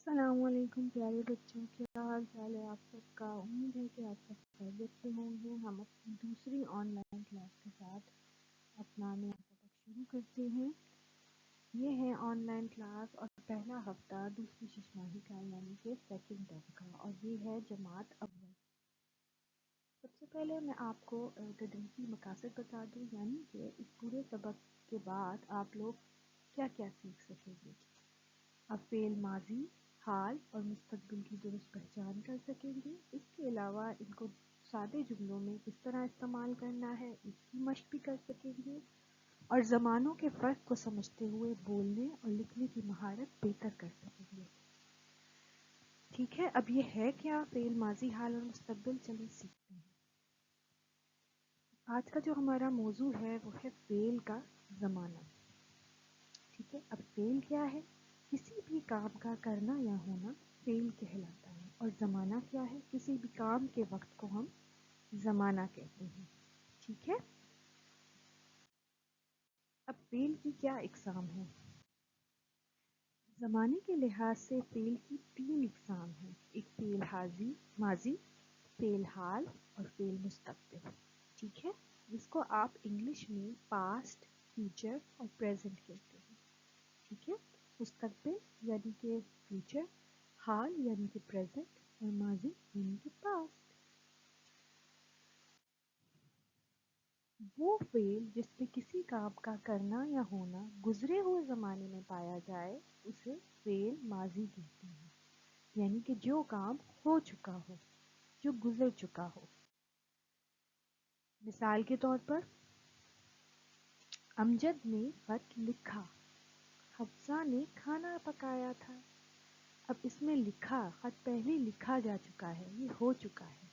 السلام علیکم پیارے بچوں، کیا حال چال ہے آپ سب کا؟ امید ہے کہ آپ سب خیریت سے ہوں گے۔ ہم اپنی دوسری آن لائن کلاس کے ساتھ اپنا نیا سبق شروع کرتے ہیں۔ یہ ہے آن لائن کلاس اور پہلا ہفتہ دوسری ششماہی کا یعنی کہ سیکنڈ ٹرم کا، اور یہ ہے جماعت اول۔ سب سے پہلے میں آپ کو تدریسی مقاصد بتا دوں، یعنی کہ اس پورے سبق کے بعد آپ لوگ کیا کیا سیکھ سکیں گے۔ آپ فعل ماضی، حال اور مستقبل کی درست پہچان کر سکیں گے۔ اس کے علاوہ ان کو سادے جملوں میں کس طرح استعمال کرنا ہے اس کی مشق بھی کر سکیں گے، اور زمانوں کے فرق کو سمجھتے ہوئے بولنے اور لکھنے کی مہارت بہتر کر سکیں گے۔ ٹھیک ہے، اب یہ ہے کیا فعل ماضی، حال اور مستقبل، چلیں سیکھتے ہیں۔ آج کا جو ہمارا موضوع ہے وہ ہے فعل کا زمانہ۔ ٹھیک ہے، اب فعل کیا ہے؟ کسی بھی کام کا کرنا یا ہونا فعل کہلاتا ہے، اور زمانہ کیا ہے؟ کسی بھی کام کے وقت کو ہم زمانہ کہتے ہیں۔ ٹھیک ہے، اب فعل کی کیا اقسام ہیں؟ زمانے کے لحاظ سے فعل کی 3 اقسام ہیں، ایک فعل ماضی، فعل حال اور فعل مستقبل۔ ٹھیک ہے، جس کو آپ انگلش میں پاسٹ، فیوچر اور پریزنٹ کہتے ہیں۔ ٹھیک ہے، مستقبل یعنی کہ فیوچر، حال یعنی کہ پریزنٹ اور ماضی یعنی کہ پاسٹ۔ وہ فعل جس میں کسی کام کا کرنا یا ہونا گزرے ہوئے زمانے میں پایا جائے اسے فعل ماضی کہتے ہیں، یعنی کہ جو کام ہو چکا ہو، جو گزر چکا ہو۔ مثال کے طور پر امجد نے خط لکھا، حفصہ نے کھانا پکایا تھا۔ اب اس میں لکھا، خط پہلے لکھا جا چکا ہے، یہ ہو چکا ہے،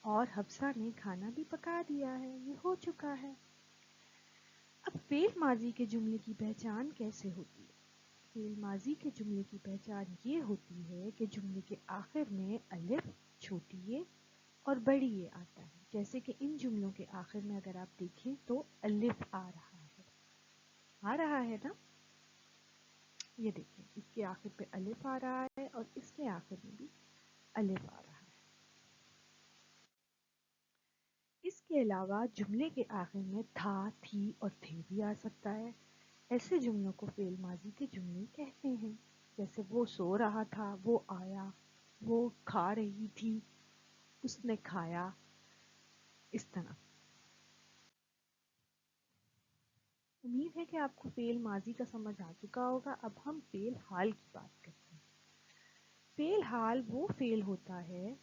اور حفصہ نے کھانا بھی پکا دیا ہے، یہ ہو چکا ہے۔ اب فعل ماضی کے جملے کی پہچان کیسے ہوتی ہے؟ فعل ماضی کے جملے کی پہچان یہ ہوتی ہے کہ جملے کے آخر میں الف، چھوٹی یہ اور بڑی یہ آتا ہے۔ جیسے کہ ان جملوں کے آخر میں اگر آپ دیکھیں تو الف آ رہا ہے نا؟ یہ دیکھیں، اس کے آخر پہ الف آ رہا ہے اور اس کے آخر میں بھی الف آ رہا ہے۔ اس کے علاوہ جملے کے آخر میں تھا، تھی اور تھے بھی آ سکتا ہے۔ ایسے جملوں کو فعل ماضی کے جملے کہتے ہیں، جیسے وہ سو رہا تھا، وہ آیا، وہ کھا رہی تھی، اس نے کھایا، اس طرح۔ امید ہے کہ آپ کو فعل ماضی کا سمجھ آ چکا ہوگا۔ اب ہم فعل حال کی بات کرتے ہیں۔ فعل حال وہ فعل ہوتا ہے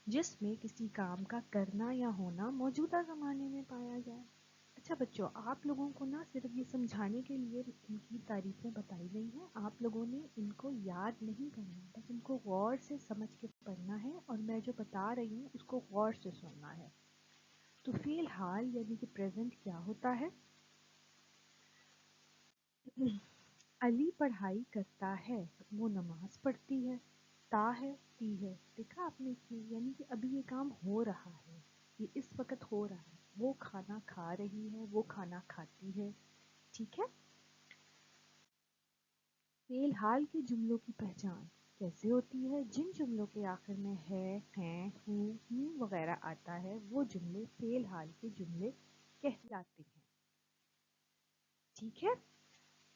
جس میں کسی کام کا کرنا یا ہونا موجودہ زمانے میں پایا جائے۔ اچھا بچوں، آپ لوگوں کو نہ صرف یہ سمجھانے کے لیے ان کی تعریفیں بتائی گئی ہیں، آپ لوگوں نے ان کو یاد نہیں کرنا، بس ان کو غور سے سمجھ کے پڑھنا ہے، اور میں جو بتا رہی ہوں اس کو غور سے سننا ہے۔ تو فعل حال یعنی کہ پریزنٹ کیا ہوتا ہے؟ علی پڑھائی کرتا ہے، وہ نماز پڑھتی ہے، تا ہے، تی ہے، دیکھا آپ نے اس میں، یعنی کہ ابھی یہ کام ہو رہا ہے، یہ اس وقت ہو رہا ہے۔ وہ کھانا کھا رہی ہے، وہ کھانا کھاتی ہے۔ ٹھیک ہے، فعل حال کے جملوں کی پہچان کیسے ہوتی ہے؟ جن جملوں کے آخر میں ہے، ہیں، ہوں وغیرہ آتا ہے وہ جملے فعل حال کے جملے کہلاتے ہیں۔ ٹھیک ہے،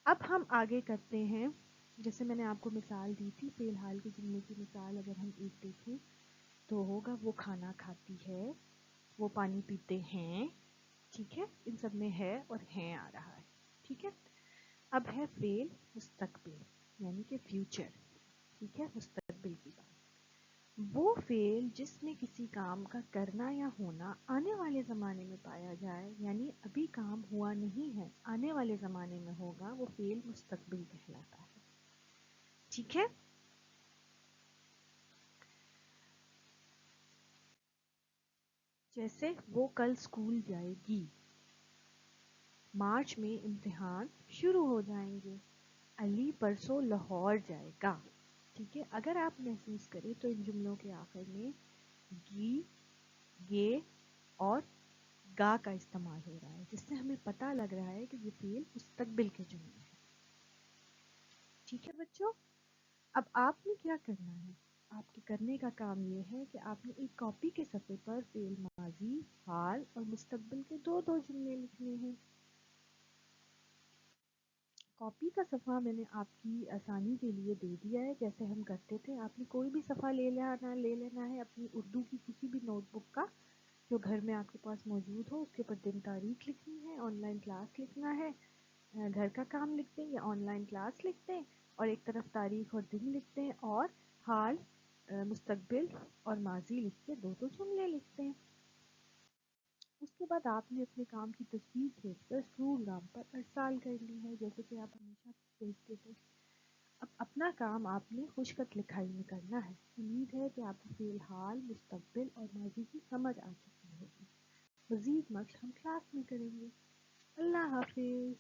اب ہم آگے کرتے ہیں۔ جیسے میں نے آپ کو مثال دی تھی، فعل حال کے جملے کی مثال اگر ہم ایک دیکھیں تو ہوگا وہ کھانا کھاتی ہے، وہ پانی پیتے ہیں۔ ٹھیک ہے، ان سب میں ہے اور ہیں آ رہا ہے۔ ٹھیک ہے، اب ہے فعل مستقبل یعنی کہ فیوچر۔ ٹھیک ہے، مستقبل کی بات، وہ فعل جس میں کسی کام کا کرنا یا ہونا آنے والے زمانے میں پایا جائے، یعنی ابھی کام ہوا نہیں ہے، آنے والے زمانے میں ہوگا، وہ فعل مستقبل کہلاتا ہے۔ ٹھیک ہے، جیسے وہ کل اسکول جائے گی، مارچ میں امتحان شروع ہو جائیں گے، علی پرسوں لاہور جائے گا۔ ٹھیک ہے، اگر آپ محسوس کریں تو ان جملوں کے آخر میں گی، گے اور گا کا استعمال ہو رہا ہے، جس سے ہمیں پتہ لگ رہا ہے کہ یہ فعل مستقبل کے جملے ہیں۔ ٹھیک ہے بچوں، اب آپ نے کیا کرنا ہے؟ آپ کے کرنے کا کام یہ ہے کہ آپ نے ایک کاپی کے صفحے پر فعل ماضی، حال اور مستقبل کے دو دو جملے لکھنے ہیں۔ کاپی کا صفحہ میں نے آپ کی آسانی کے لیے دے دیا ہے، جیسے ہم کرتے تھے۔ آپ نے کوئی بھی صفحہ لے لینا ہے اپنی اردو کی کسی بھی نوٹ بک کا جو گھر میں آپ کے پاس موجود ہو، اس کے اوپر دن تاریخ لکھنی ہے، آن لائن کلاس لکھنا ہے، گھر کا کام لکھتے ہیں یا آن لائن کلاس لکھتے ہیں، اور ایک طرف تاریخ اور دن لکھتے ہیں، اور حال، مستقبل اور ماضی لکھ کے دو دو جملے لکھتے ہیں۔ اس کے بعد آپ نے اپنے کام کی تصویر کھینچ کر اسکرول پر ارسال کر لی ہے، جیسے کہ آپ ہمیشہ بھیجتے تھے۔ اب اپنا کام آپ نے خشخط لکھائی میں کرنا ہے۔ امید ہے کہ آپ کو فی الحال مستقبل اور ماضی کی سمجھ آ چکی ہوگی۔ مزید مشق ہم کلاس میں کریں گے۔ اللہ حافظ۔